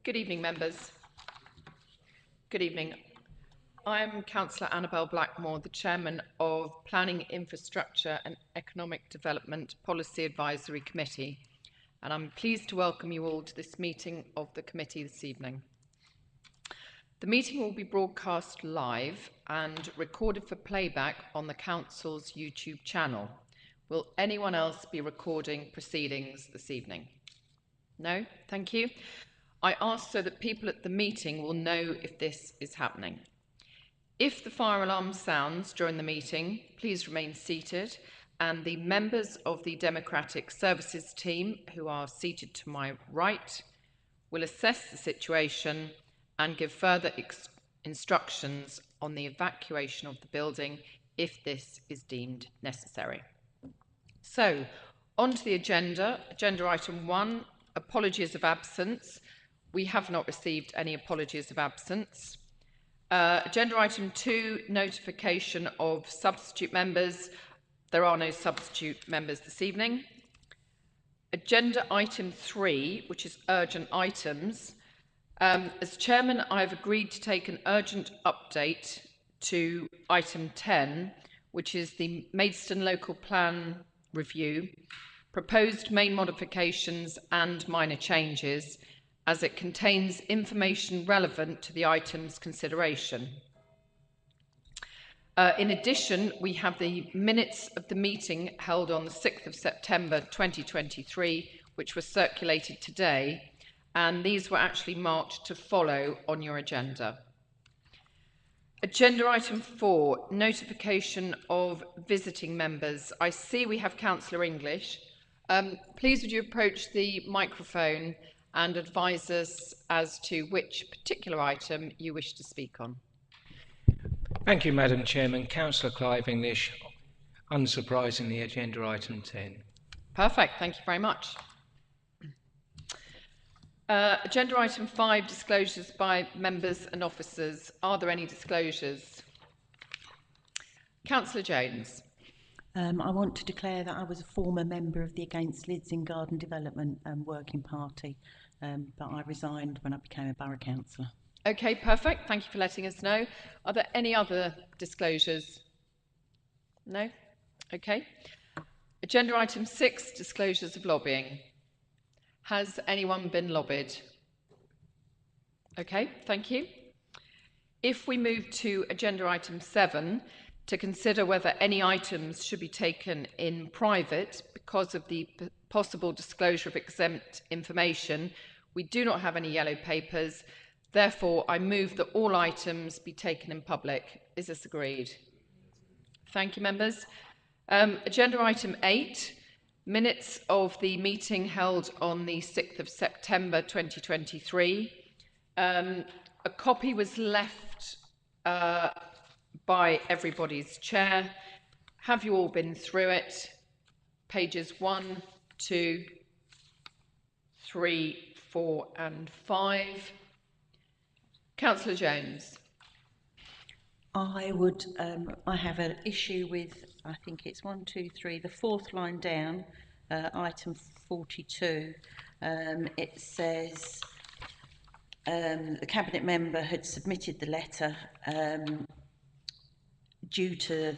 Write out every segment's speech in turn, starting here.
Good evening, members. Good evening. I'm Councillor Annabel Blackmore, the Chairman of Planning, Infrastructure and Economic Development Policy Advisory Committee, and I'm pleased to welcome you all to this meeting of the committee this evening. The meeting will be broadcast live and recorded for playback on the Council's YouTube channel. Will anyone else be recording proceedings this evening? No? Thank you. I ask so that people at the meeting will know if this is happening. If the fire alarm sounds during the meeting, please remain seated, and the members of the Democratic Services team, who are seated to my right, will assess the situation and give further instructions on the evacuation of the building if this is deemed necessary. So, on to the agenda. Agenda item 1, apologies of absence. We have not received any apologies of absence. Agenda item 2, notification of substitute members. There are no substitute members this evening. Agenda item 3, which is urgent items. As chairman, I've agreed to take an urgent update to item 10, which is the Maidstone Local Plan review, proposed main modifications and minor changes, as it contains information relevant to the item's consideration. In addition, we have the minutes of the meeting held on the 6th of September 2023, which were circulated today, and these were actually marked to follow on your agenda. Agenda item 4, notification of visiting members. I see we have Councillor English. Please would you approach the microphone and advise us as to which particular item you wish to speak on. Thank you, Madam Chairman. Councillor Clive English, unsurprisingly, agenda item 10. Perfect, thank you very much. Agenda item 5, disclosures by members and officers. Are there any disclosures? Councillor Jones. I want to declare that I was a former member of the Against Lids in Garden Development Working Party, but I resigned when I became a borough councillor. Okay, perfect. Thank you for letting us know. Are there any other disclosures? No? Okay. Agenda item 6, disclosures of lobbying. Has anyone been lobbied? Okay, thank you. If we move to agenda item 7, to consider whether any items should be taken in private because of the possible disclosure of exempt information, we do not have any yellow papers. Therefore, I move that all items be taken in public. Is this agreed? Thank you, members. Agenda item 8, minutes of the meeting held on the 6th of September 2023. A copy was left by everybody's chair. Have you all been through it? Pages 1, 2, 3, 4 and 5. Councillor Jones. I have an issue with, I think it's 1, 2, 3, the fourth line down, item 42. It says the cabinet member had submitted the letter due to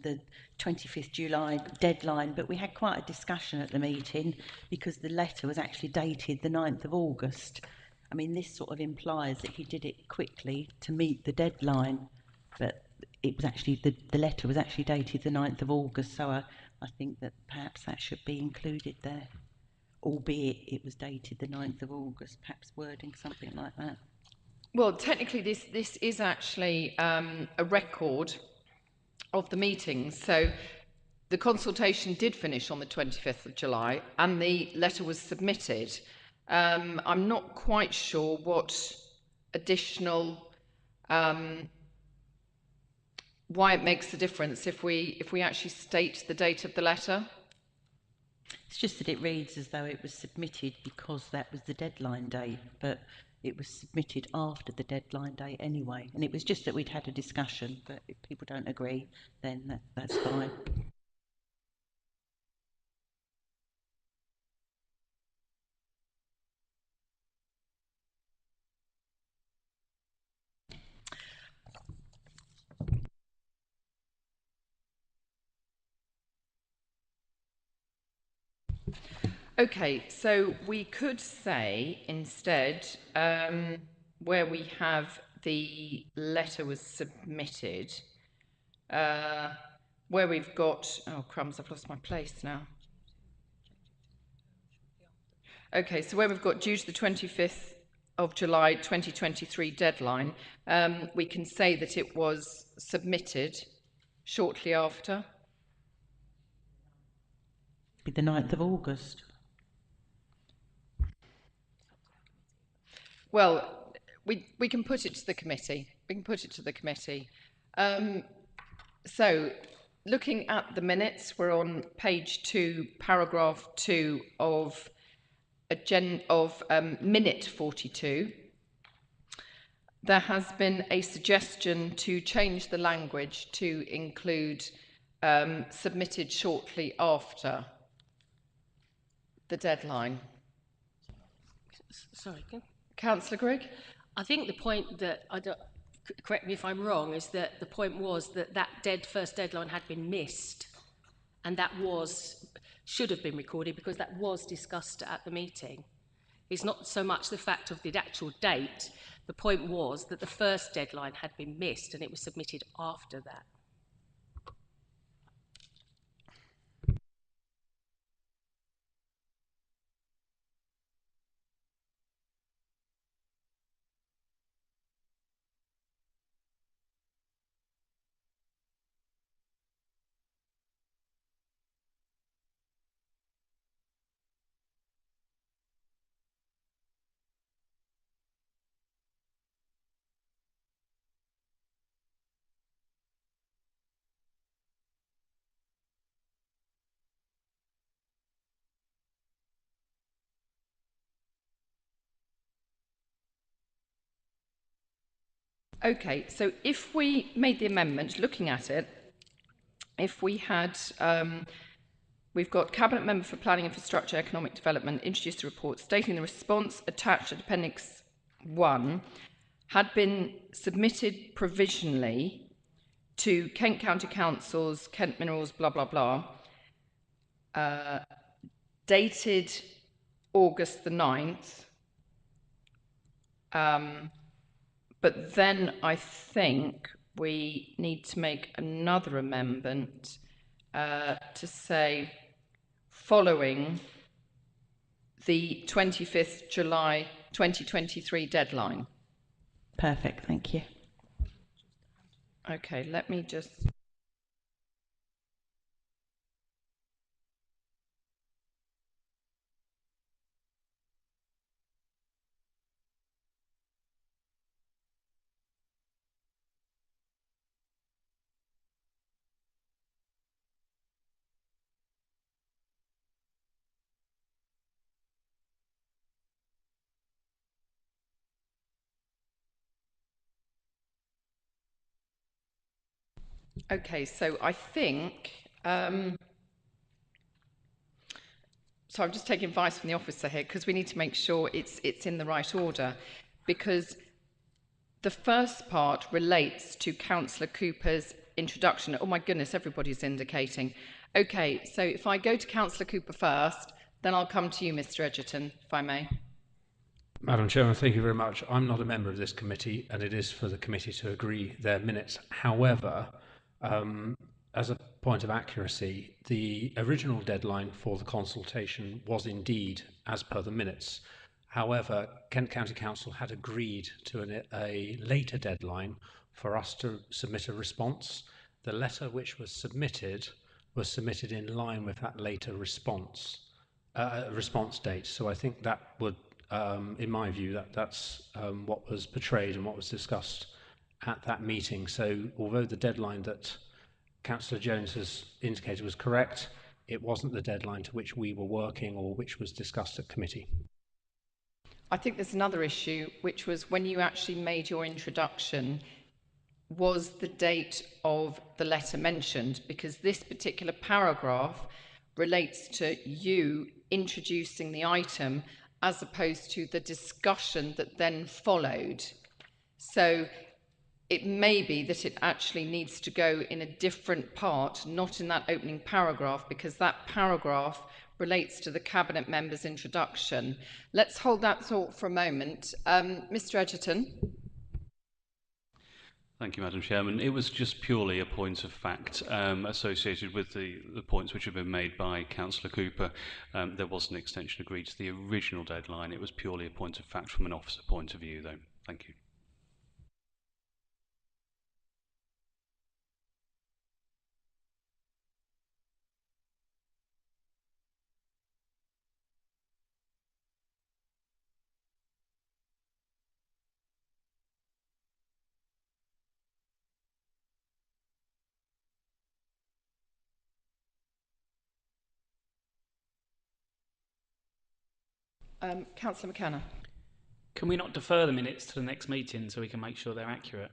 the 25th July deadline, but we had quite a discussion at the meeting because the letter was actually dated the 9th of August. I mean, this sort of implies that he did it quickly to meet the deadline, but it was actually, the letter was actually dated the 9th of August, so I think that perhaps that should be included there, albeit it was dated the 9th of August, perhaps wording something like that. Well, technically this is actually a record of the meetings. So the consultation did finish on the 25th of July and the letter was submitted. I'm not quite sure what additional, why it makes a difference if we actually state the date of the letter. It's just that it reads as though it was submitted because that was the deadline date, but it was submitted after the deadline date anyway. And it was just that we'd had a discussion, but if people don't agree, then that's fine. Okay, so we could say instead, where we have the letter was submitted, where we've got, oh crumbs, I've lost my place now. Okay, so where we've got due to the 25th of July 2023 deadline, we can say that it was submitted shortly after. Be the 9th of August. Well, we can put it to the committee. We can put it to the committee. So, looking at the minutes, we're on page 2, paragraph 2 of minute 42. There has been a suggestion to change the language to include submitted shortly after the deadline. Sorry, Councillor Grigg? I think the point that, correct me if I'm wrong, is that the point was that first deadline had been missed, and that should have been recorded because that was discussed at the meeting. It's not so much the fact of the actual date. The point was that the first deadline had been missed and it was submitted after that. Okay, so if we made the amendment, looking at it, if we had, we've got Cabinet Member for Planning, Infrastructure, Economic Development introduced a report stating the response attached at Appendix 1 had been submitted provisionally to Kent County Council's Kent Minerals, blah, blah, blah, dated August the 9th. But then I think we need to make another amendment to say following the 25th July 2023 deadline. Perfect, thank you. Okay, let me just... Okay, so I think, so I'm just taking advice from the officer here because we need to make sure it's in the right order, because the first part relates to Councillor Cooper's introduction. Oh my goodness, everybody's indicating. Okay, so if I go to Councillor Cooper first, then I'll come to you, Mr. Edgerton, if I may. Madam Chairman, thank you very much. I'm not a member of this committee, and it is for the committee to agree their minutes. However, as a point of accuracy, the original deadline for the consultation was indeed as per the minutes. However, Kent County Council had agreed to a later deadline for us to submit a response. The letter which was submitted in line with that later response date. So I think that would, in my view, that's what was portrayed and what was discussed at that meeting. So although the deadline that Councillor Jones has indicated was correct, it wasn't the deadline to which we were working or which was discussed at committee. I think there's another issue, which was when you actually made your introduction, was the date of the letter mentioned? Because this particular paragraph relates to you introducing the item as opposed to the discussion that then followed. So it may be that it actually needs to go in a different part, not in that opening paragraph, because that paragraph relates to the Cabinet member's introduction. Let's hold that thought for a moment. Mr. Edgerton. Thank you, Madam Chairman. It was just purely a point of fact associated with the points which have been made by Councillor Cooper. There was an extension agreed to the original deadline. It was purely a point of fact from an officer point of view, though. Thank you. Councillor McKenna. Can we not defer the minutes to the next meeting so we can make sure they're accurate?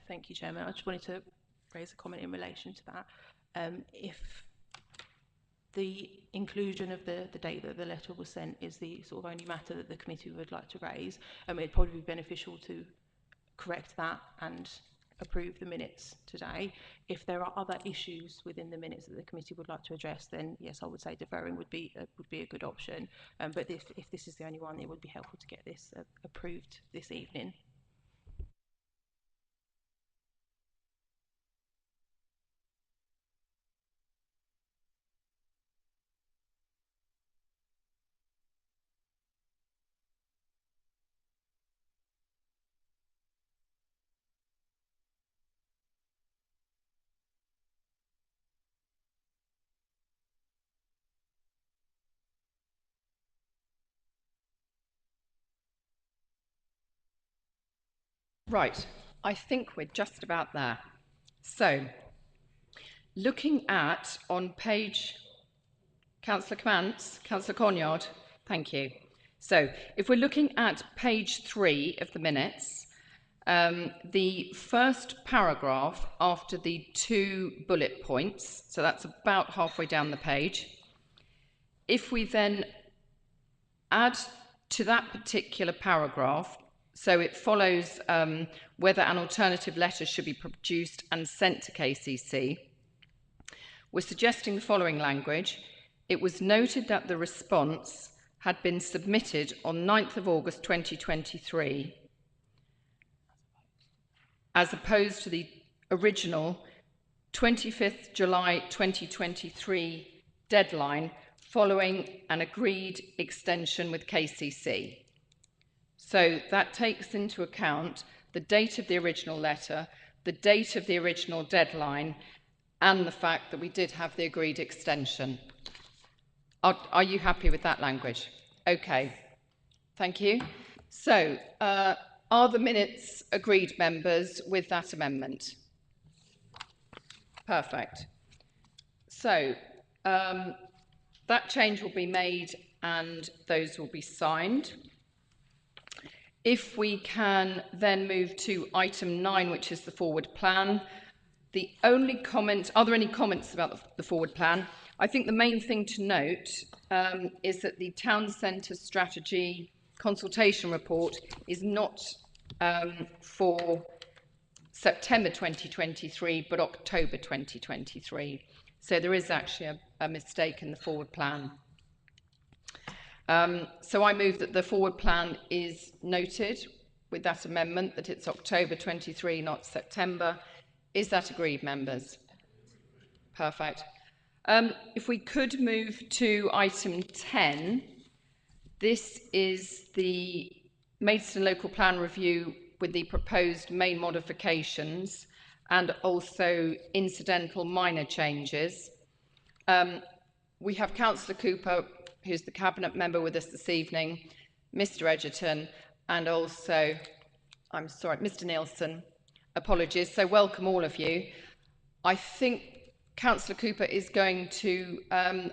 Thank you, Chairman. I just wanted to raise a comment in relation to that. If the inclusion of the date that the letter was sent is the sort of only matter that the committee would like to raise, it'd probably be beneficial to correct that and approve the minutes today. If there are other issues within the minutes that the committee would like to address, then yes, I would say deferring would be a good option. But if this is the only one, it would be helpful to get this approved this evening. Right, I think we're just about there. So, looking at on page, Councillor Cmance, Councillor Conyard, thank you. So, if we're looking at page 3 of the minutes, the first paragraph after the 2 bullet points, so that's about halfway down the page. If we then add to that particular paragraph, so it follows whether an alternative letter should be produced and sent to KCC. We're suggesting the following language. It was noted that the response had been submitted on 9th of August 2023 as opposed to the original 25th July 2023 deadline following an agreed extension with KCC. So that takes into account the date of the original letter, the date of the original deadline, and the fact that we did have the agreed extension. Are you happy with that language? Okay, thank you. So, are the minutes agreed, members, with that amendment? Perfect. So, that change will be made and those will be signed. If we can then move to item 9, which is the forward plan. The only comment, are there any comments about the forward plan? I think the main thing to note is that the town centre strategy consultation report is not for September 2023, but October 2023. So there is actually a mistake in the forward plan. So I move that the forward plan is noted with that amendment, that it's October 23, not September. Is that agreed, members? Perfect. If we could move to item 10, this is the Maidstone Local Plan Review with the proposed main modifications and also incidental minor changes. We have Councillor Cooper, who's the Cabinet member, with us this evening, Mr. Edgerton, and also, I'm sorry, Mr. Nielsen. Apologies. So welcome all of you. I think Councillor Cooper is going to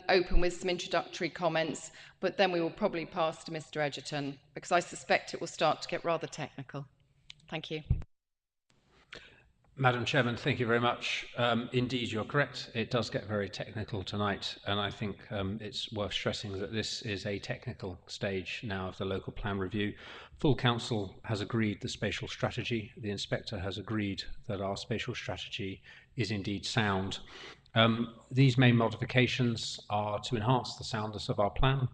open with some introductory comments, but then we will probably pass to Mr. Edgerton because I suspect it will start to get rather technical. Thank you. Madam Chairman, thank you very much. Indeed, you're correct. It does get very technical tonight, and I think it's worth stressing that this is a technical stage now of the local plan review. Full Council has agreed the spatial strategy. The Inspector has agreed that our spatial strategy is indeed sound. These main modifications are to enhance the soundness of our plan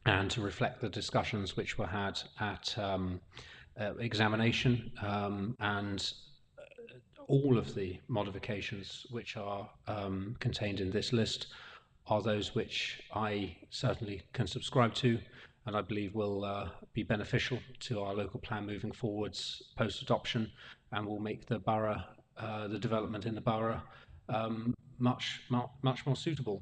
and to reflect the discussions which were had at examination, and all of the modifications which are contained in this list are those which I certainly can subscribe to, and I believe will be beneficial to our local plan moving forwards post-adoption, and will make the borough, the development in the borough, much more suitable.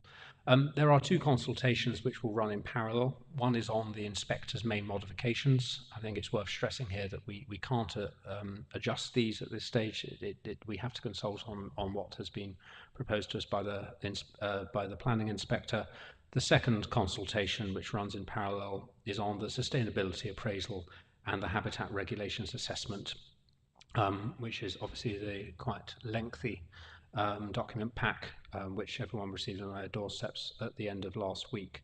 There are two consultations which will run in parallel. One is on the Inspector's main modifications. I think it's worth stressing here that we can't adjust these at this stage. We have to consult on what has been proposed to us by the Planning Inspector. The second consultation, which runs in parallel, is on the sustainability appraisal and the habitat regulations assessment, which is obviously the quite lengthy document pack which everyone received on their doorsteps at the end of last week.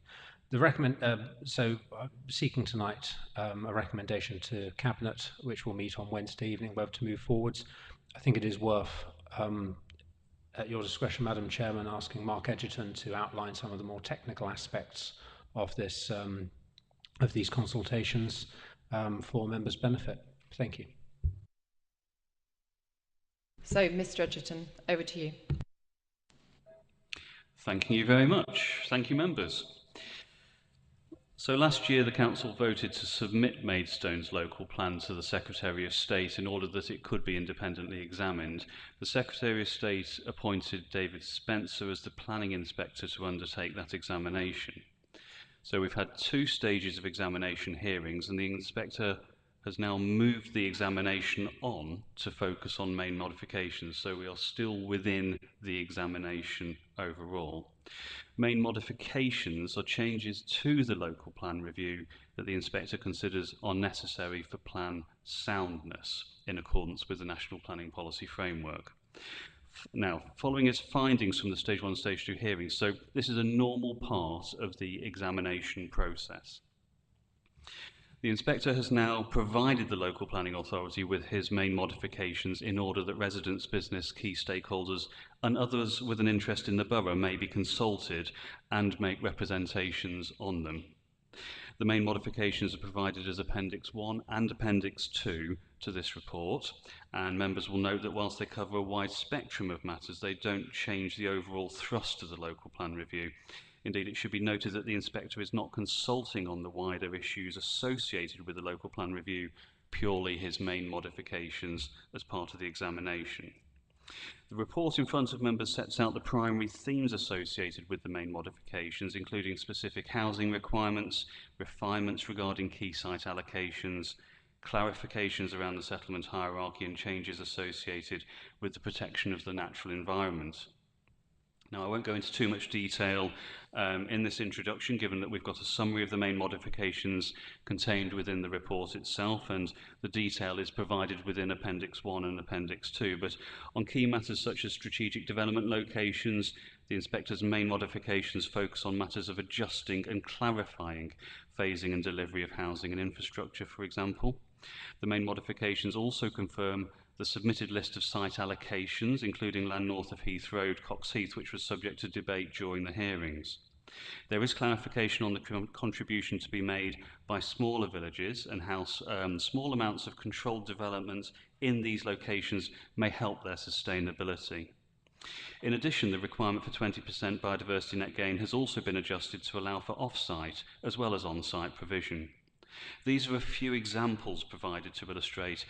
So seeking tonight a recommendation to Cabinet, which will meet on Wednesday evening, whether to move forwards. I think it is worth, at your discretion, Madam Chairman, asking Mark Edgerton to outline some of the more technical aspects of this, of these consultations for members' benefit. Thank you. So, Mr. Edgerton, over to you. Thank you very much. Thank you, members. So last year the Council voted to submit Maidstone's local plan to the Secretary of State in order that it could be independently examined. The Secretary of State appointed David Spencer as the Planning Inspector to undertake that examination. So we've had 2 stages of examination hearings, and the Inspector has now moved the examination on to focus on main modifications, so we are still within the examination overall. Main modifications are changes to the local plan review that the Inspector considers are necessary for plan soundness in accordance with the National Planning Policy Framework. Now, following its findings from the Stage 1 and Stage 2 hearings, so this is a normal part of the examination process. The Inspector has now provided the local planning authority with his main modifications in order that residents, business, key stakeholders and others with an interest in the borough may be consulted and make representations on them. The main modifications are provided as Appendix 1 and Appendix 2 to this report, and members will note that whilst they cover a wide spectrum of matters, they don't change the overall thrust of the local plan review. Indeed, it should be noted that the Inspector is not consulting on the wider issues associated with the local plan review, purely his main modifications as part of the examination. The report in front of members sets out the primary themes associated with the main modifications, including specific housing requirements, refinements regarding key site allocations, clarifications around the settlement hierarchy, and changes associated with the protection of the natural environment. Now, I won't go into too much detail in this introduction, given that we've got a summary of the main modifications contained within the report itself, and the detail is provided within Appendix 1 and Appendix 2. But on key matters such as strategic development locations, the Inspector's main modifications focus on matters of adjusting and clarifying phasing and delivery of housing and infrastructure, for example. The main modifications also confirm the submitted list of site allocations, including land north of Heath Road, Cox Heath, which was subject to debate during the hearings. There is clarification on the contribution to be made by smaller villages and how small amounts of controlled development in these locations may help their sustainability. In addition, the requirement for 20% biodiversity net gain has also been adjusted to allow for off-site as well as on-site provision. These are a few examples provided to illustrate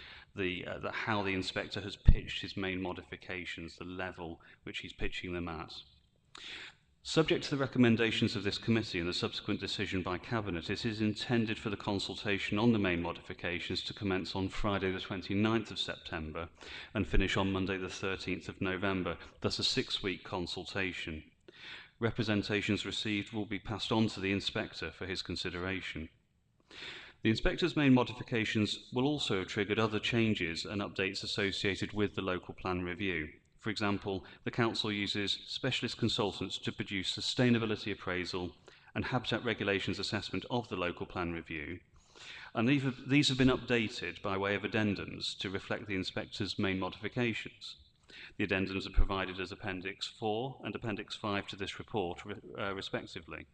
how the Inspector has pitched his main modifications, the level which he's pitching them at. Subject to the recommendations of this committee and the subsequent decision by Cabinet, it is intended for the consultation on the main modifications to commence on Friday the 29th of September and finish on Monday the 13th of November, thus a 6-week consultation. Representations received will be passed on to the Inspector for his consideration. The The inspector's main modifications will also have triggered other changes and updates associated with the local plan review. For example, the Council uses specialist consultants to produce sustainability appraisal and habitat regulations assessment of the local plan review, and these have been updated by way of addendums to reflect the inspector's main modifications. The addendums are provided as Appendix 4 and Appendix 5 to this report, respectively.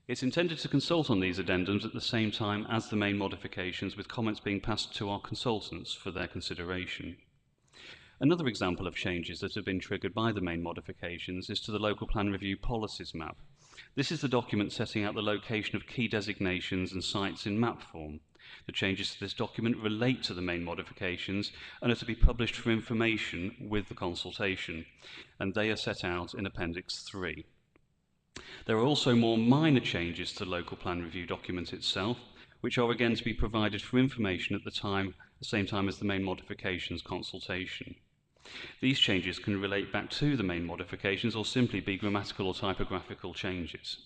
It's intended to consult on these addendums at the same time as the main modifications, with comments being passed to our consultants for their consideration. Another example of changes that have been triggered by the main modifications is to the local plan review policies map. This is the document setting out the location of key designations and sites in map form. The changes to this document relate to the main modifications and are to be published for information with the consultation, and they are set out in Appendix 3. There are also more minor changes to the local plan review document itself, which are again to be provided for information at the same time as the main modifications consultation. These changes can relate back to the main modifications or simply be grammatical or typographical changes.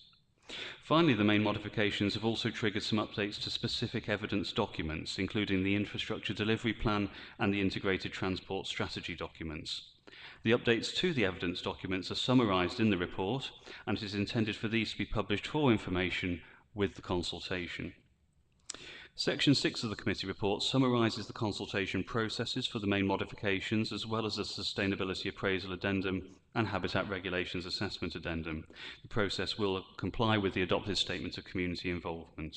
Finally, the main modifications have also triggered some updates to specific evidence documents, including the Infrastructure Delivery Plan and the Integrated Transport Strategy documents. The updates to the evidence documents are summarised in the report, and it is intended for these to be published for information with the consultation. Section 6 of the committee report summarises the consultation processes for the main modifications, as well as the sustainability appraisal addendum and habitat regulations assessment addendum. The process will comply with the adopted statement of community involvement.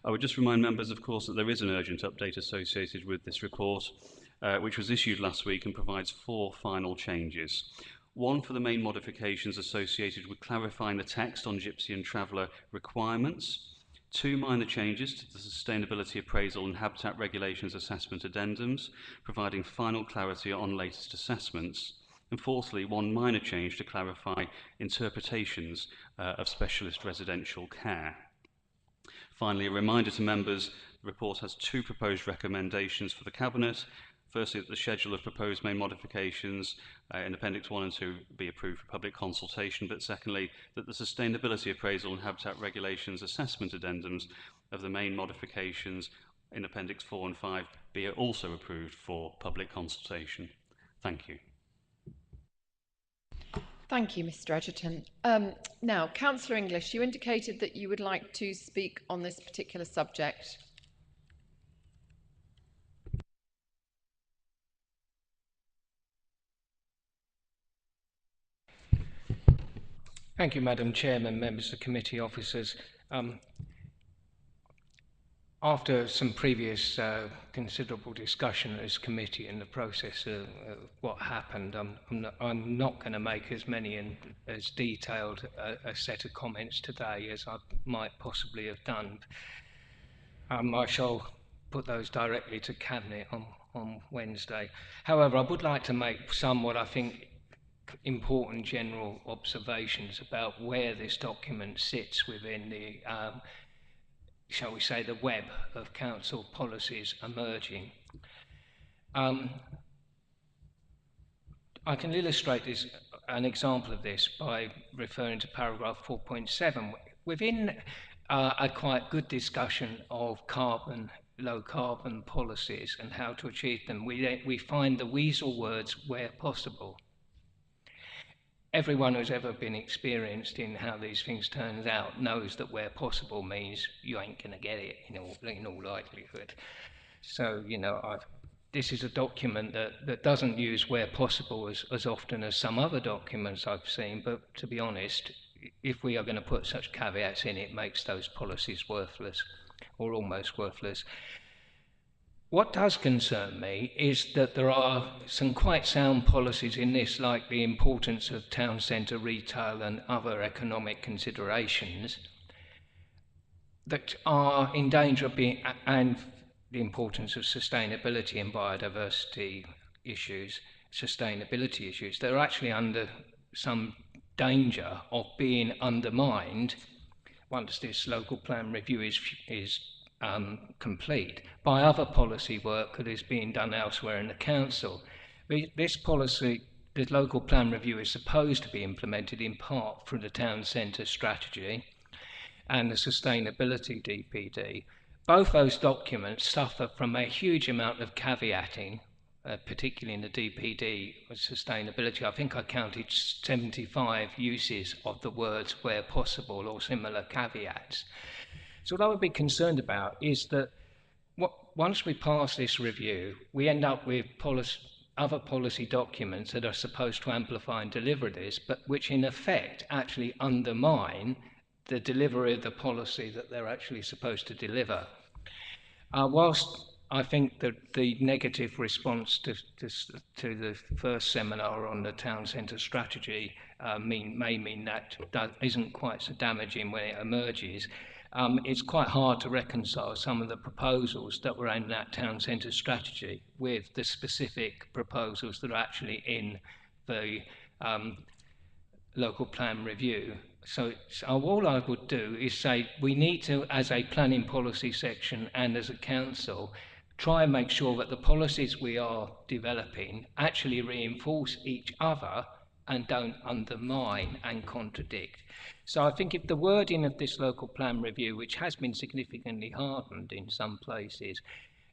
I would just remind members, of course, that there is an urgent update associated with this report, which was issued last week and provides 4 final changes. One for the main modifications associated with clarifying the text on Gypsy and Traveller requirements. 2 minor changes to the sustainability appraisal and habitat regulations assessment addendums, providing final clarity on latest assessments. And fourthly, 1 minor change to clarify interpretations of specialist residential care. Finally, a reminder to members, the report has 2 proposed recommendations for the Cabinet. Firstly, that the schedule of proposed main modifications in Appendix 1 and 2 be approved for public consultation, but secondly, that the sustainability appraisal and habitat regulations assessment addendums of the main modifications in Appendix 4 and 5 be also approved for public consultation. Thank you. Thank you, Mr. Edgerton. Now, Councillor English, you indicated that you would like to speak on this particular subject. Thank you, Madam Chairman, members of the committee, officers. After some previous considerable discussion at this committee in the process of what happened, I'm not going to make as many and as detailed a set of comments today as I might possibly have done. I shall put those directly to Cabinet on Wednesday. However, I would like to make some what I think important general observations about where this document sits within the, shall we say, the web of council policies emerging. I can illustrate this, an example of this by referring to paragraph 4.7. Within a quite good discussion of low carbon policies and how to achieve them, we find the weasel words "where possible." Everyone who's ever been experienced in how these things turn out knows that where possible means you ain't going to get it in all likelihood. So, you know, this is a document that doesn't use where possible as often as some other documents I've seen, but to be honest, if we are going to put such caveats in, it makes those policies worthless or almost worthless. What does concern me is that there are some quite sound policies in this, like the importance of town centre retail and other economic considerations, that are in danger of being, and the importance of sustainability and biodiversity issues, sustainability issues, they're actually under some danger of being undermined once this local plan review is complete by other policy work that is being done elsewhere in the council. This policy, the local plan review, is supposed to be implemented in part through the town centre strategy, and the Sustainability DPD. Both those documents suffer from a huge amount of caveating, particularly in the DPD sustainability. I think I counted 75 uses of the words where possible or similar caveats. So what I would be concerned about is that once we pass this review, we end up with other policy documents that are supposed to amplify and deliver this, but which in effect actually undermine the delivery of the policy that they're actually supposed to deliver. Whilst I think that the negative response to the first seminar on the town centre strategy may mean that isn't quite so damaging when it emerges, it's quite hard to reconcile some of the proposals that were in that town centre strategy with the specific proposals that are actually in the local plan review. So all I would do is say we need to, as a planning policy section and as a council, try and make sure that the policies we are developing actually reinforce each other and don't undermine and contradict. So I think if the wording of this local plan review, which has been significantly hardened in some places,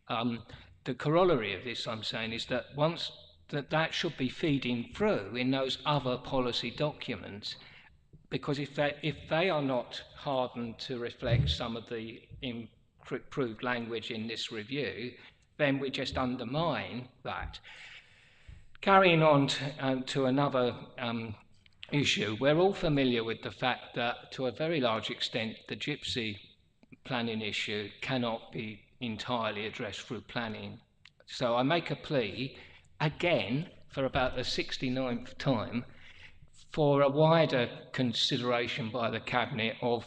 the corollary of this, I'm saying, is that once that should be feeding through in those other policy documents, because if they are not hardened to reflect some of the improved language in this review, then we just undermine that. Carrying on to another issue, we're all familiar with the fact that to a very large extent the gypsy planning issue cannot be entirely addressed through planning. So I make a plea, again, for about the 69th time, for a wider consideration by the Cabinet of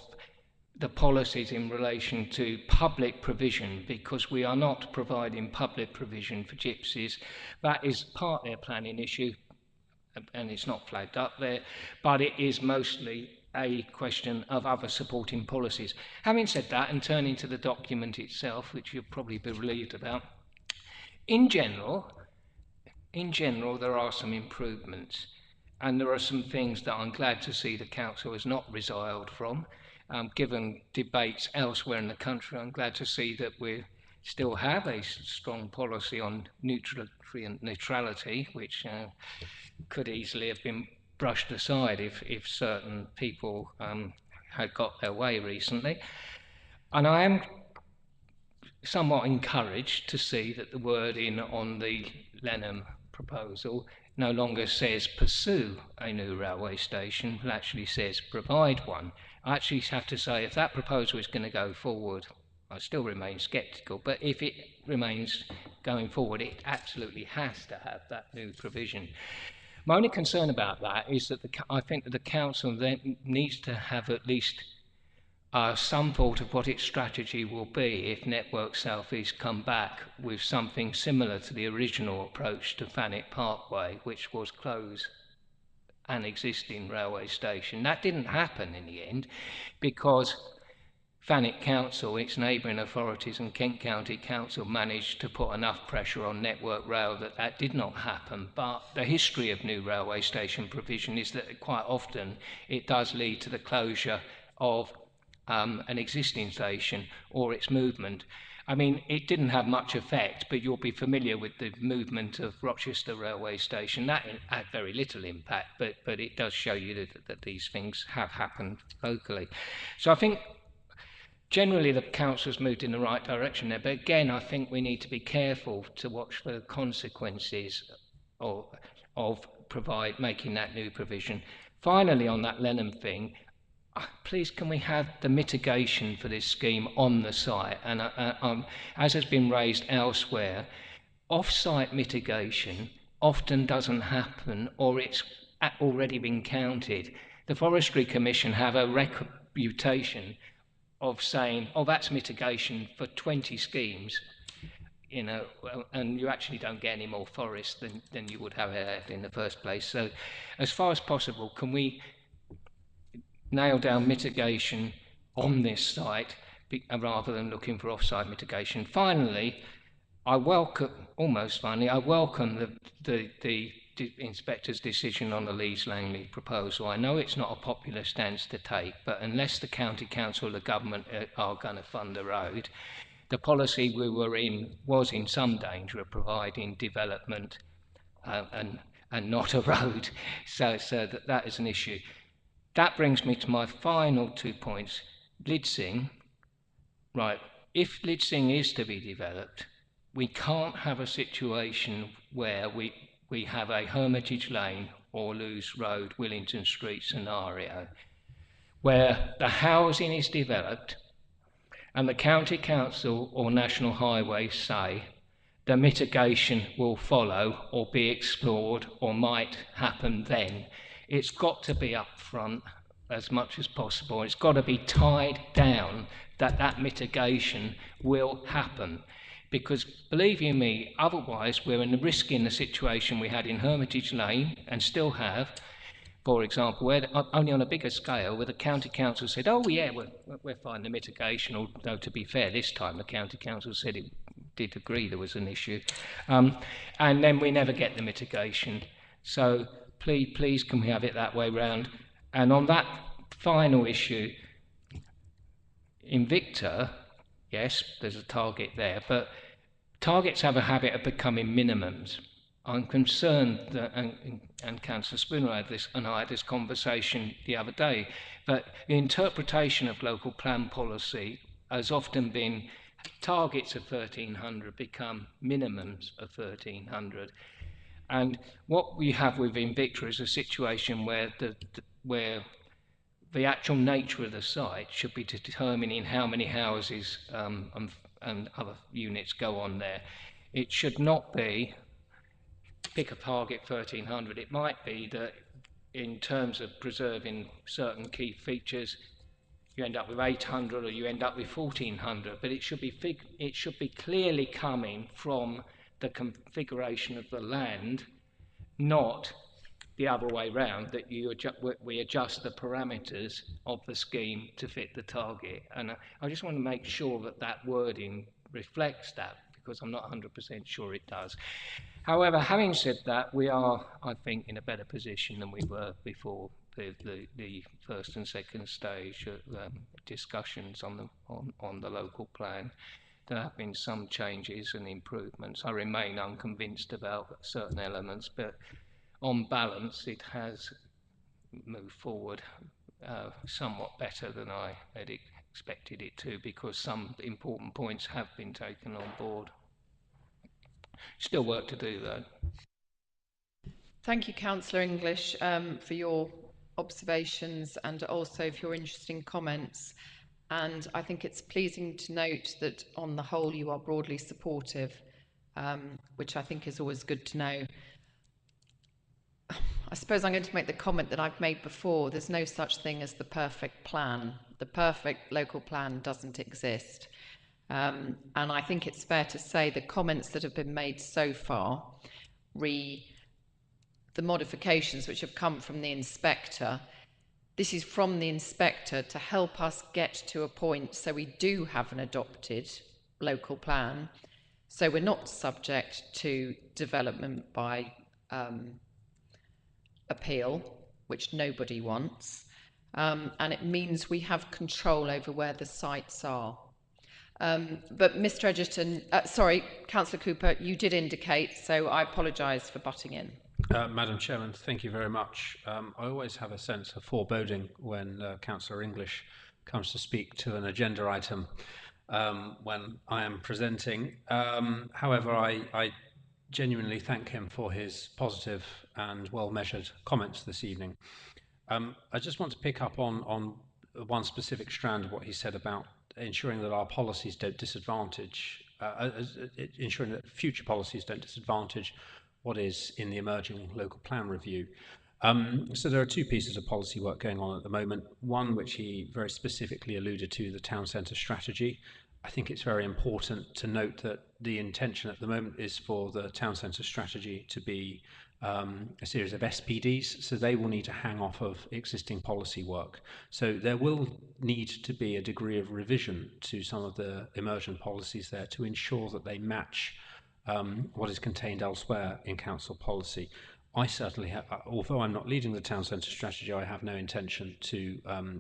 the policies in relation to public provision, because we are not providing public provision for gypsies. That is partly a planning issue, and it's not flagged up there, but it is mostly a question of other supporting policies. Having said that, and turning to the document itself, which you'll probably be relieved about, in general, there are some improvements, and there are some things that I'm glad to see the Council has not resiled from. Given debates elsewhere in the country, I'm glad to see that we still have a strong policy on nutrient neutrality, which could easily have been brushed aside if certain people had got their way recently. And I am somewhat encouraged to see that the wording on the Lenham proposal no longer says pursue a new railway station, it actually says provide one. I actually have to say, if that proposal is going to go forward, I still remain sceptical, but if it remains going forward, it absolutely has to have that new provision. My only concern about that is that I think that the Council then needs to have at least some thought of what its strategy will be if Network South East come back with something similar to the original approach to Thanet Parkway, which was close an existing railway station. That didn't happen in the end because Thanet Council, its neighbouring authorities, and Kent County Council managed to put enough pressure on Network Rail that did not happen. But the history of new railway station provision is that quite often it does lead to the closure of an existing station or its movement. I mean, it didn't have much effect, but you'll be familiar with the movement of Rochester Railway Station. That had very little impact, but it does show you that these things have happened locally. So I think generally the Council's moved in the right direction there, but again, I think we need to be careful to watch for the consequences of making that new provision. Finally, on that Lenham thing, please can we have the mitigation for this scheme on the site? And as has been raised elsewhere, off-site mitigation often doesn't happen, or it's already been counted. The Forestry Commission have a reputation of saying, oh, that's mitigation for 20 schemes, you know, and you actually don't get any more forest than you would have in the first place. So as far as possible, can we nail down mitigation on this site rather than looking for off-site mitigation? Finally, I welcome the inspector's decision on the Leeds Langley proposal. I know it's not a popular stance to take, but unless the county council or the government are going to fund the road, the policy we were in was in some danger of providing development and not a road. So that is an issue. That brings me to my final 2 points. Lidsing, right, if Lidsing is to be developed, we can't have a situation where we have a Hermitage Lane or Lewes Road, Willington Street scenario, where the housing is developed and the county council or National Highways say the mitigation will follow or be explored or might happen then. It's got to be upfront as much as possible. It's got to be tied down that mitigation will happen. Because believe you me, otherwise we're risking the situation we had in Hermitage Lane and still have, for example, where only on a bigger scale, where the county council said, oh yeah, we're fine, the mitigation, although to be fair, this time the county council said it did agree there was an issue, and then we never get the mitigation. So please can we have it that way round? And on that final issue, Invicta, yes, there's a target there, but targets have a habit of becoming minimums. I'm concerned that, and Councillor Spooner had this, and I had this conversation the other day, that the interpretation of local plan policy has often been targets of 1,300 become minimums of 1,300. And what we have with Invicta is a situation where the actual nature of the site should be determining how many houses and other units go on there. It should not be pick a target 1,300. It might be that in terms of preserving certain key features, you end up with 800 or you end up with 1,400, but it should be clearly coming from the configuration of the land, not the other way round, that we adjust the parameters of the scheme to fit the target. And I just want to make sure that wording reflects that, because I'm not 100% sure it does. However, having said that, we are, I think, in a better position than we were before the first and second stage discussions on the local plan. There have been some changes and improvements. I remain unconvinced about certain elements, but on balance, it has moved forward somewhat better than I had expected it to, because some important points have been taken on board. Still work to do, though. Thank you, Councillor English, for your observations and also for your interesting comments. And I think it's pleasing to note that on the whole you are broadly supportive, which I think is always good to know. I suppose I'm going to make the comment that I've made before. There's no such thing as the perfect plan. The perfect local plan doesn't exist. And I think it's fair to say the comments that have been made so far re the modifications which have come from the inspector. This is from the inspector to help us get to a point so we do have an adopted local plan, so we're not subject to development by appeal, which nobody wants, and it means we have control over where the sites are. But Mr. Edgerton, sorry, Councillor Cooper, you did indicate, so I apologise for butting in. Madam Chairman, thank you very much. I always have a sense of foreboding when Councillor English comes to speak to an agenda item when I am presenting. However, I genuinely thank him for his positive and well-measured comments this evening. I just want to pick up on one specific strand of what he said about ensuring that our policies don't disadvantage, ensuring that future policies don't disadvantage what is in the emerging local plan review. So there are two pieces of policy work going on at the moment. One, which he very specifically alluded to, the town centre strategy. I think it's very important to note that the intention at the moment is for the town centre strategy to be a series of SPDs, so they will need to hang off of existing policy work. So there will need to be a degree of revision to some of the emergent policies there to ensure that they match what is contained elsewhere in council policy. I certainly have, although I'm not leading the town centre strategy, I have no intention to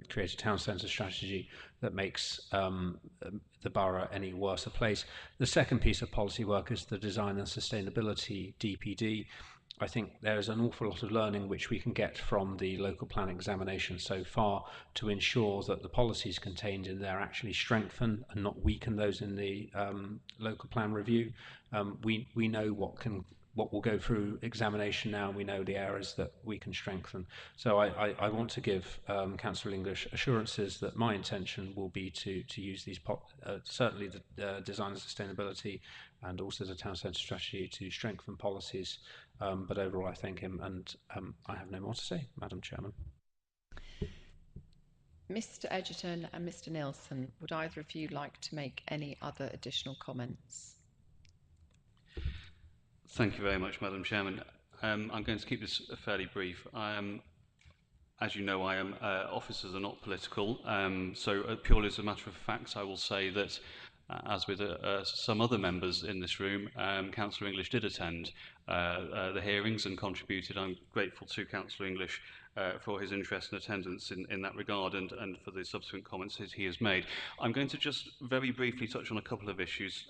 create a town centre strategy that makes the borough any worse a place. The second piece of policy work is the design and sustainability DPD. I think there is an awful lot of learning which we can get from the local plan examination so far to ensure that the policies contained in there actually strengthen and not weaken those in the local plan review. We know what will go through examination now, and we know the areas that we can strengthen. So I want to give Councillor English assurances that my intention will be to use these, certainly the design and sustainability and also the town centre strategy to strengthen policies. But overall, I thank him, and I have no more to say, Madam Chairman. Mr. Edgerton and Mr. Nielsen, would either of you like to make any other additional comments? Thank you very much, Madam Chairman. I'm going to keep this fairly brief. As you know, officers are not political, so purely as a matter of fact, I will say that, as with some other members in this room, Councillor English did attend the hearings and contributed. I'm grateful to Councillor English for his interest and attendance in that regard, and for the subsequent comments that he has made. I'm going to just very briefly touch on a couple of issues.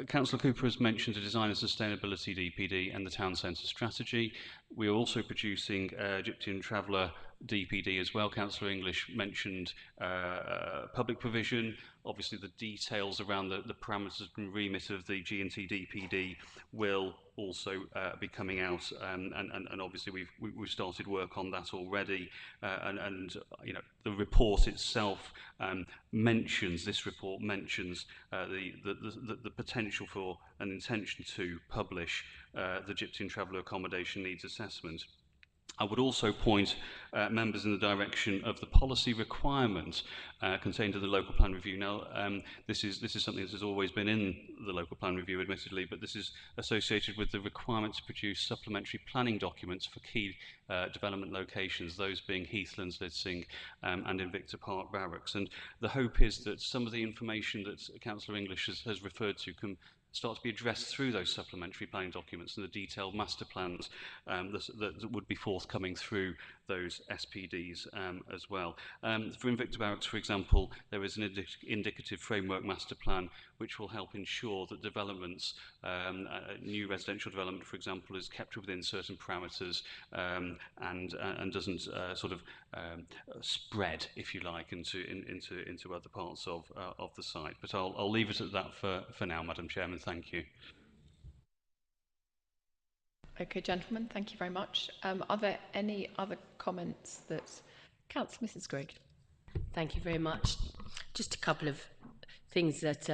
Councillor Cooper has mentioned the design and sustainability DPD and the town centre strategy. We are also producing Egyptian Traveller DPD as well. Councillor English mentioned public provision. Obviously, the details around the parameters and remit of the G&T DPD will also be coming out, and obviously we've started work on that already. And you know, the report itself mentions the potential for an intention to publish the Egyptian Traveller Accommodation Needs Assessment. I would also point members in the direction of the policy requirement contained in the local plan review. Now, this is something that has always been in the local plan review, admittedly, but this is associated with the requirement to produce supplementary planning documents for key development locations, those being Heathlands, Lidsing, and Invicta Park Barracks. And the hope is that some of the information that Councillor English has referred to can start to be addressed through those supplementary planning documents and the detailed master plans that would be forthcoming through those SPDs as well. For Invicta Barracks, for example, there is an indicative framework master plan which will help ensure that developments, new residential development, for example, is kept within certain parameters and doesn't sort of spread, if you like, into other parts of the site. But I'll leave it at that for now, Madam Chairman. Thank you. Okay, gentlemen, thank you very much. Are there any other comments that... Councillor Mrs Grigg. Thank you very much. Just a couple of things that,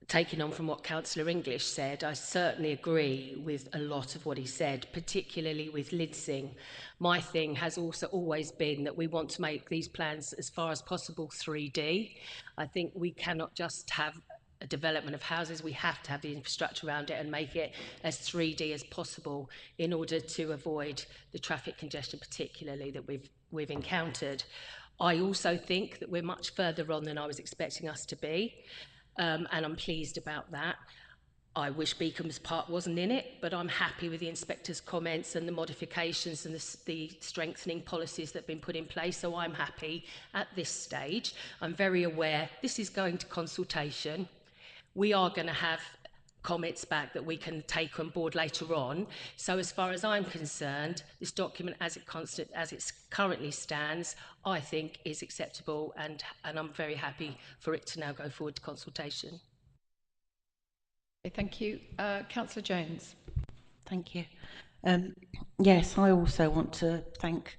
taking on from what Councillor English said, I certainly agree with a lot of what he said, particularly with Lidsing. My thing has also always been that we want to make these plans as far as possible 3D. I think we cannot just have a development of houses, we have to have the infrastructure around it and make it as 3D as possible in order to avoid the traffic congestion, particularly that we've encountered. I also think that we're much further on than I was expecting us to be, and I'm pleased about that. I wish Beacon's Park wasn't in it, but I'm happy with the inspector's comments and the modifications and the strengthening policies that have been put in place, so I'm happy at this stage. I'm very aware this is going to consultation. We are going to have comments back that we can take on board later on. So as far as I'm concerned, this document as it currently stands, I think is acceptable, and I'm very happy for it to now go forward to consultation. Okay, thank you. Councillor Jones. Thank you. Yes, I also want to thank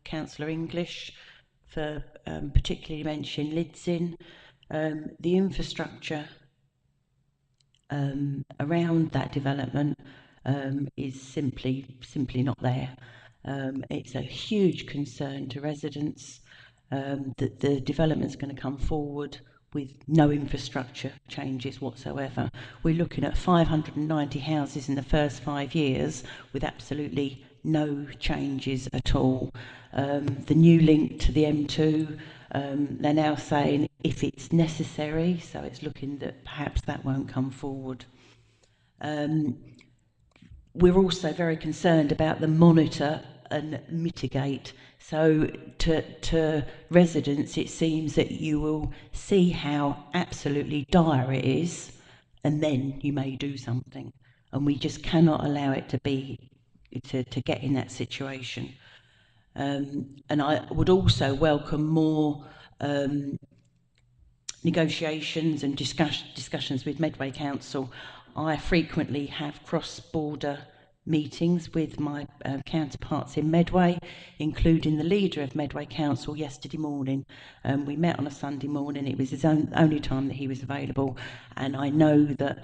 Councillor English for particularly mentioning Lidsing. The infrastructure around that development is simply not there. It's a huge concern to residents that the development's going to come forward with no infrastructure changes whatsoever. We're looking at 590 houses in the first 5 years with absolutely no changes at all. The new link to the M2, they're now saying if it's necessary, so it's looking that perhaps that won't come forward. we're also very concerned about the monitor and mitigate. So to residents, it seems that you will see how absolutely dire it is, and then you may do something. And we just cannot allow it to get in that situation. And I would also welcome more negotiations and discussions with Medway Council. I frequently have cross-border meetings with my counterparts in Medway, including the leader of Medway Council yesterday morning. We met on a Sunday morning. It was his only time that he was available, and I know that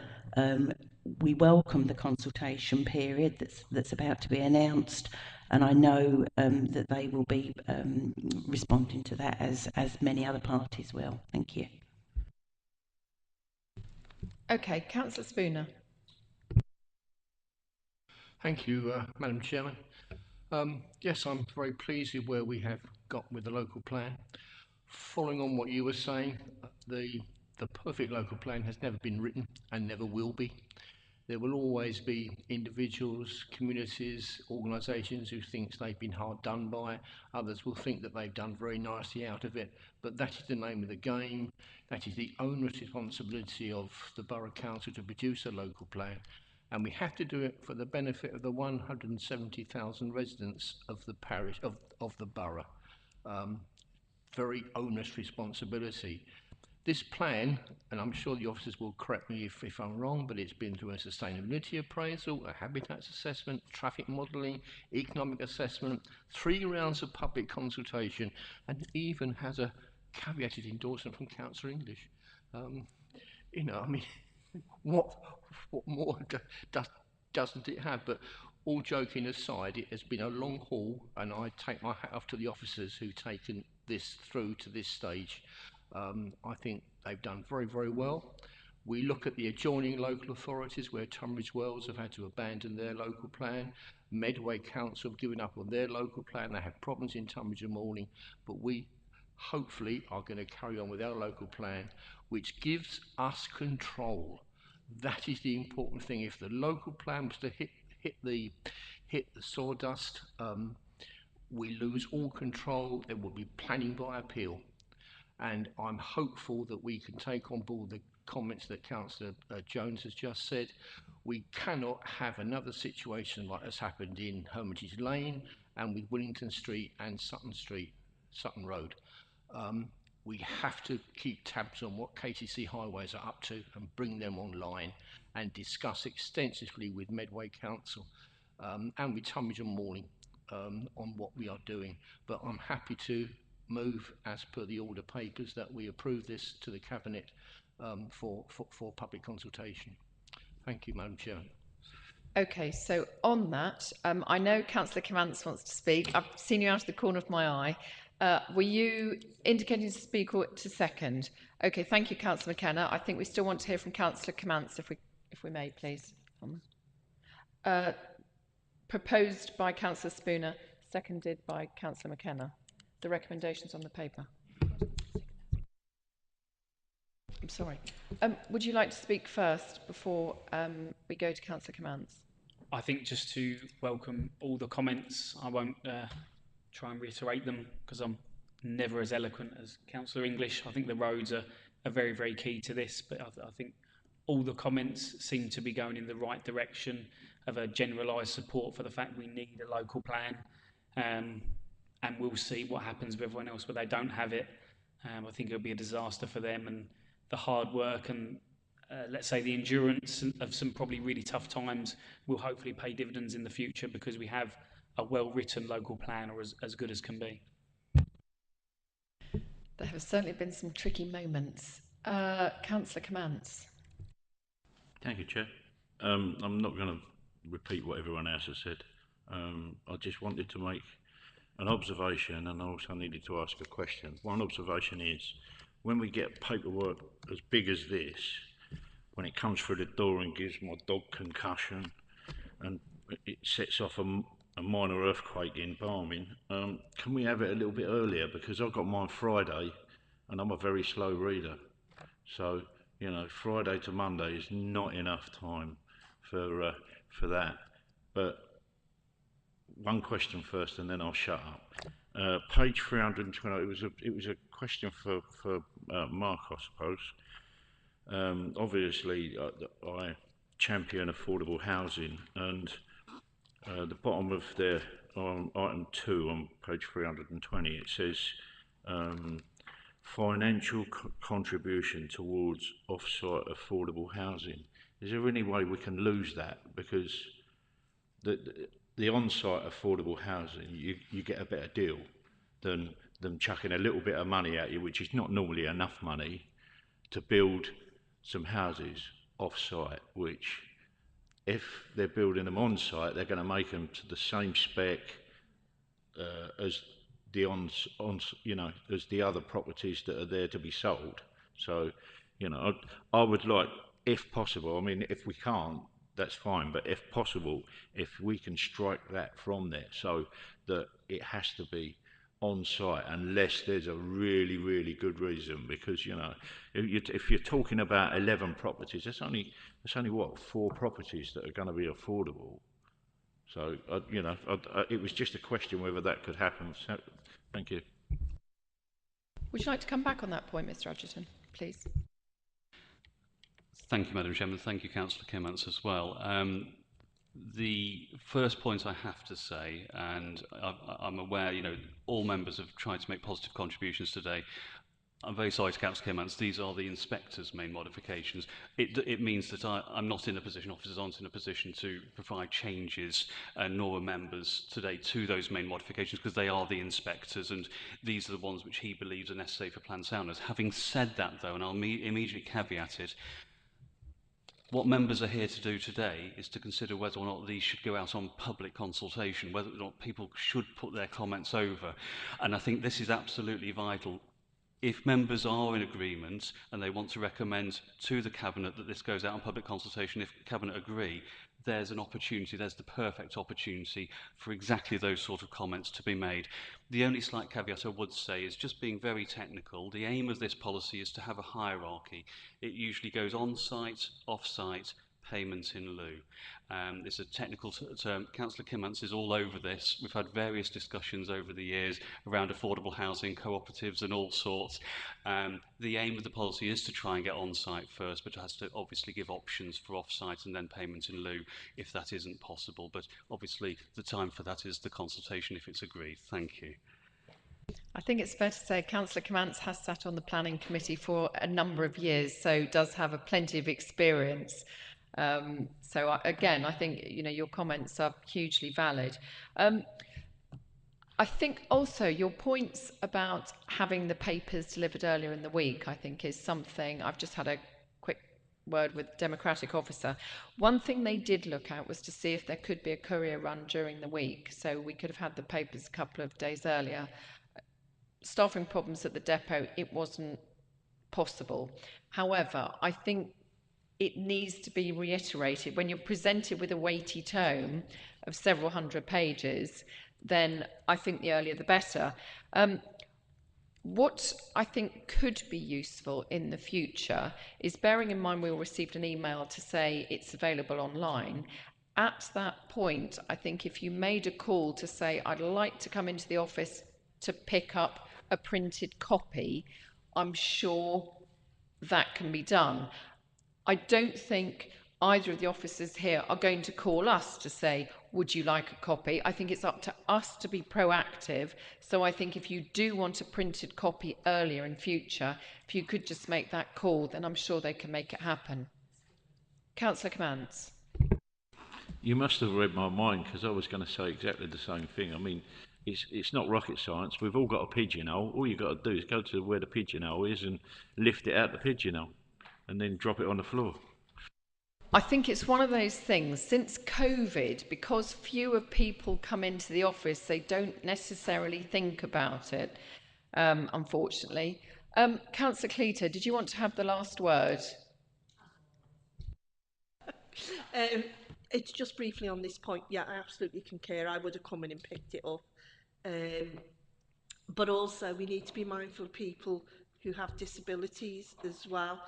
we welcome the consultation period that's about to be announced, and I know that they will be responding to that as many other parties will. Thank you. Okay, Councillor Spooner. Thank you, Madam Chairman. Yes, I'm very pleased with where we have got with the local plan. Following on what you were saying, the perfect local plan has never been written and never will be. There will always be individuals, communities, organisations who think they've been hard done by. Others will think that they've done very nicely out of it. But that is the name of the game. That is the onerous responsibility of the Borough Council to produce a local plan. And we have to do it for the benefit of the 170,000 residents of the parish, of the borough. Very onerous responsibility. This plan, and I'm sure the officers will correct me if I'm wrong, but it's been through a sustainability appraisal, a habitats assessment, traffic modelling, economic assessment, 3 rounds of public consultation, and even has a caveated endorsement from Councillor English. You know, I mean, what more doesn't it have? But all joking aside, it has been a long haul, and I take my hat off to the officers who've taken this through to this stage. I think they've done very, very well. We look at the adjoining local authorities where Tunbridge Wells have had to abandon their local plan. Medway Council have given up on their local plan. They have problems in Tunbridge and Morning, but we hopefully are going to carry on with our local plan, which gives us control. That is the important thing. If the local plan was to hit the sawdust, we lose all control. There will be planning by appeal. And I'm hopeful that we can take on board the comments that Councillor Jones has just said. We cannot have another situation like has happened in Hermitage Lane and with Willington Street and Sutton Road. We have to keep tabs on what KTC highways are up to and bring them online and discuss extensively with Medway Council and with Tunbridge and Morning on what we are doing. But I'm happy to move as per the order papers that we approve this to the Cabinet for public consultation. Thank you, Madam Chairman. Okay, so on that, I know Councillor Cavance wants to speak. I've seen you out of the corner of my eye. Were you indicating to speak or to second? Okay, thank you, Councillor McKenna. I think we still want to hear from Councillor Cavance, if we may, please. Proposed by Councillor Spooner, seconded by Councillor McKenna. The recommendations on the paper. I'm sorry. Would you like to speak first before we go to Councillor Cavance? I think just to welcome all the comments. I won't try and reiterate them because I'm never as eloquent as Councillor English. I think the roads are very, very key to this, but I think all the comments seem to be going in the right direction of a generalised support for the fact we need a local plan, and we'll see what happens with everyone else where they don't have it. I think it'll be a disaster for them, and the hard work and let's say the endurance of some probably really tough times will hopefully pay dividends in the future because we have a well-written local plan, or as good as can be. There have certainly been some tricky moments. Councillor Cavance. Thank you, Chair. I'm not going to repeat what everyone else has said. I just wanted to make an observation, and I also needed to ask a question. One observation is, when we get paperwork as big as this, when it comes through the door and gives my dog concussion and it sets off a minor earthquake in Barming, can we have it a little bit earlier? Because I've got mine Friday and I'm a very slow reader. So, you know, Friday to Monday is not enough time for that. but one question first, and then I'll shut up. Page 320. It was a question for Mark, I suppose. Obviously, I champion affordable housing, and the bottom of their item 2 on page 320, it says financial contribution towards off-site affordable housing. Is there any way we can lose that? Because the on-site affordable housing, you get a better deal than them chucking a little bit of money at you, which is not normally enough money, to build some houses off-site, which, if they're building them on-site, they're going to make them to the same spec as the as the other properties that are there to be sold. So, I would like, if possible, I mean, if we can't, that's fine, but if possible, if we can strike that from there, so that it has to be on site unless there's a really, really good reason, because if you're talking about 11 properties, that's only what, 4 properties that are going to be affordable. So it was just a question whether that could happen. So, thank you. Would you like to come back on that point, Mr. Adgerton, please? Thank you, Madam Chairman. Thank you, Councillor Kimmants, as well. The first point I have to say, and I'm aware, all members have tried to make positive contributions today. I'm very sorry to Councillor Kimmants, these are the inspector's main modifications. It means that I'm not in a position, officers aren't in a position to provide changes, nor are members today, to those main modifications, because they are the inspectors, and these are the ones which he believes are necessary for plan soundness. Having said that, though, and I'll immediately caveat it, what members are here to do today is to consider whether or not these should go out on public consultation, whether or not people should put their comments over. And I think this is absolutely vital. If members are in agreement and they want to recommend to the Cabinet that this goes out on public consultation, if Cabinet agree, there's an opportunity, there's the perfect opportunity for exactly those sort of comments to be made. The only slight caveat I would say is, just being very technical, the aim of this policy is to have a hierarchy. It usually goes on-site, off-site, payment in lieu. It's a technical term. Councillor Kimmants is all over this. We've had various discussions over the years around affordable housing, cooperatives and all sorts. The aim of the policy is to try and get on-site first, but it has to obviously give options for off-site and then payment in lieu if that isn't possible. But obviously the time for that is the consultation if it's agreed. Thank you. I think it's fair to say Councillor Kimmants has sat on the planning committee for a number of years, so does have plenty of experience. Again, I think your comments are hugely valid. I think also your points about having the papers delivered earlier in the week, I think, is something. I've just had a quick word with the Democratic officer. One thing they did look at was to see if there could be a courier run during the week, so we could have had the papers a couple of days earlier. Staffing problems at the depot, it wasn't possible. However, I think it needs to be reiterated, when you're presented with a weighty tome of several hundred pages, then I think the earlier the better. What I think could be useful in the future is, bearing in mind we all received an email to say it's available online. At that point, I think if you made a call to say, I'd like to come into the office to pick up a printed copy, I'm sure that can be done. I don't think either of the officers here are going to call us to say, would you like a copy? I think it's up to us to be proactive. So I think if you do want a printed copy earlier in future, if you could just make that call, then I'm sure they can make it happen. Councillor Kimmants. You must have read my mind, because I was going to say exactly the same thing. I mean, it's not rocket science. We've all got a pigeonhole. All you've got to do is go to where the pigeonhole is and lift it out the pigeonhole and then drop it on the floor. I think it's one of those things, since COVID, because fewer people come into the office, they don't necessarily think about it, unfortunately. Councillor Cleater, did you want to have the last word? It's just briefly on this point. Yeah, I absolutely concur. I would have come in and picked it up. But also, we need to be mindful of people who have disabilities as well.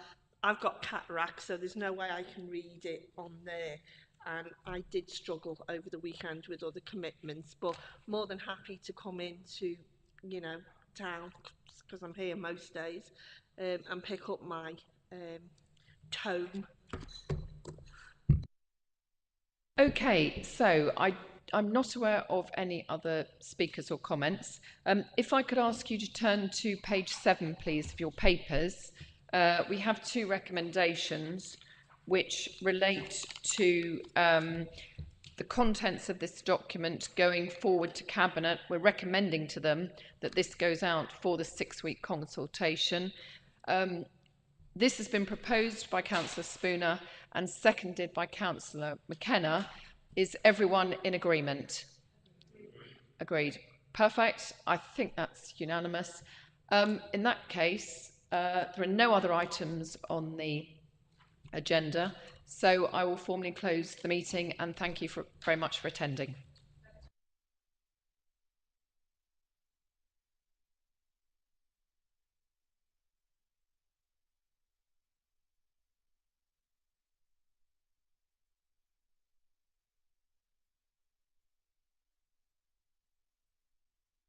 I've got cataract, so there's no way I can read it on there. and I did struggle over the weekend with other commitments, but more than happy to come into, you know, town, because I'm here most days, and pick up my tome. Okay, so I'm not aware of any other speakers or comments. If I could ask you to turn to page 7, please, of your papers. We have 2 recommendations which relate to the contents of this document going forward to Cabinet. We're recommending to them that this goes out for the 6-week consultation. This has been proposed by Councillor Spooner and seconded by Councillor McKenna. Is everyone in agreement? Agreed. Perfect. I think that's unanimous. In that case, there are no other items on the agenda, so I will formally close the meeting and thank you very much for attending.